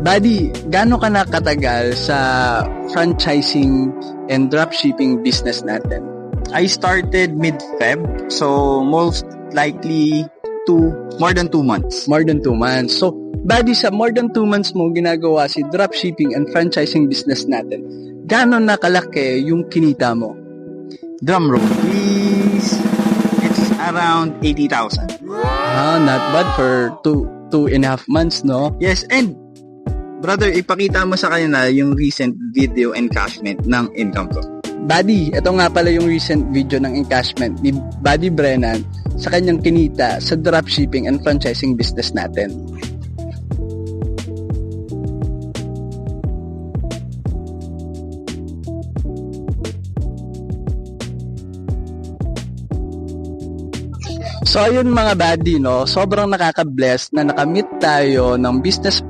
Buddy, gaano ka na katagal sa franchising and dropshipping business natin? I started mid-Feb, so most likely more than 2 months. More than 2 months. So, buddy, sa more than 2 months mo ginagawa si dropshipping and franchising business natin, gaano na kalaki yung kinita mo? Drum roll, please. It's around 80,000. Not bad for 2.5 months, no? Yes, and brother, ipakita mo sa kanila yung recent video encashment ng income ko. Buddy, ito nga pala yung recent video ng encashment ni Buddy Brennan sa kanyang kinita sa dropshipping and franchising business natin. So ayun mga buddy, no, sobrang nakaka-bless na nakamit tayo ng business